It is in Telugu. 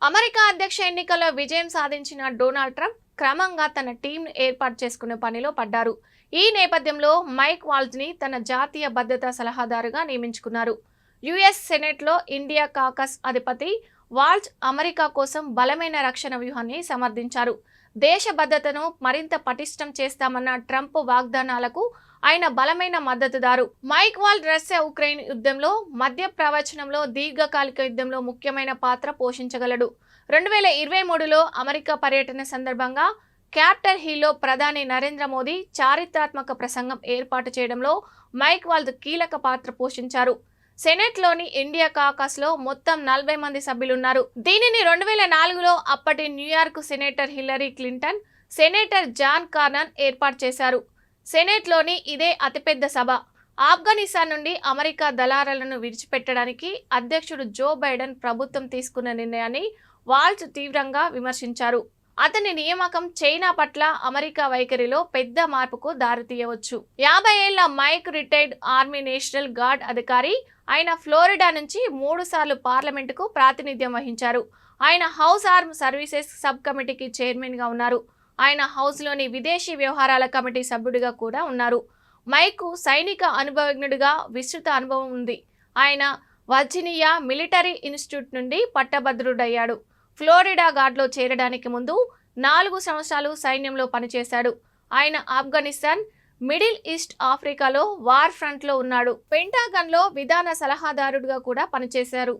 అమెరికా అధ్యక్ష ఎన్నికల్లో విజయం సాధించిన డొనాల్డ్ ట్రంప్ క్రమంగా తన టీంను ఏర్పాటు చేసుకునే పనిలో పడ్డారు. ఈ నేపథ్యంలో మైక్ వాల్జ్ని తన జాతీయ భద్రతా సలహాదారుగా నియమించుకున్నారు. యుఎస్ సెనెట్లో ఇండియా కాకస్ అధిపతి వాల్జ్ అమెరికా కోసం బలమైన రక్షణ వ్యూహాన్ని సమర్థించారు. దేశ భద్రతను మరింత పటిష్టం చేస్తామన్న ట్రంప్ వాగ్దానాలకు ఆయన బలమైన మద్దతుదారు. మైక్ వాల్జ్ రష్యా ఉక్రెయిన్ యుద్ధంలో మధ్య ప్రవచనంలో దీర్ఘకాలిక యుద్ధంలో ముఖ్యమైన పాత్ర పోషించగలడు. 2023లో అమెరికా పర్యటన సందర్భంగా క్యాపిటల్ హిల్లో ప్రధాని నరేంద్ర మోదీ చారిత్రాత్మక ప్రసంగం ఏర్పాటు చేయడంలో మైక్ వాల్జ్ కీలక పాత్ర పోషించారు. సెనెట్లోని ఇండియా కాకస్లో మొత్తం 40 మంది సభ్యులున్నారు. దీనిని 2004లో అప్పటి New York senator Hillary Clinton, senator John Cornyn ఏర్పాటు చేశారు. సెనెట్లోని ఇదే అతిపెద్ద సభ. ఆఫ్ఘనిస్తాన్ నుండి అమెరికా దళారులను విడిచిపెట్టడానికి అధ్యక్షుడు జో బైడెన్ ప్రభుత్వం తీసుకున్న నిర్ణయాన్ని వాల్జ్ తీవ్రంగా విమర్శించారు. అతని నియామకం చైనా పట్ల అమెరికా వైఖరిలో పెద్ద మార్పుకు దారితీయవచ్చు. 50 ఏళ్ల Mike retired army national guard అధికారి. ఆయన ఫ్లోరిడా నుంచి 3 సార్లు పార్లమెంటుకు ప్రాతినిధ్యం వహించారు. ఆయన హౌస్ ఆర్మ్ సర్వీసెస్ సబ్ కమిటీకి చైర్మన్గా ఉన్నారు. ఆయన హౌస్లోని విదేశీ వ్యవహారాల కమిటీ సభ్యుడిగా కూడా ఉన్నారు. మైకు సైనిక అనుభవజ్ఞుడిగా విస్తృత అనుభవం ఉంది. ఆయన వర్జీనియా మిలిటరీ ఇన్స్టిట్యూట్ నుండి పట్టభద్రుడయ్యాడు. ఫ్లోరిడా గార్డ్లో చేరడానికి ముందు 4 సంవత్సరాలు సైన్యంలో పనిచేశాడు. ఆయన ఆఫ్ఘనిస్తాన్, మిడిల్ ఈస్ట్, ఆఫ్రికాలో వార్ ఫ్రంట్లో ఉన్నాడు. పెంటాగన్లో విధాన సలహాదారుడిగా కూడా పనిచేశారు.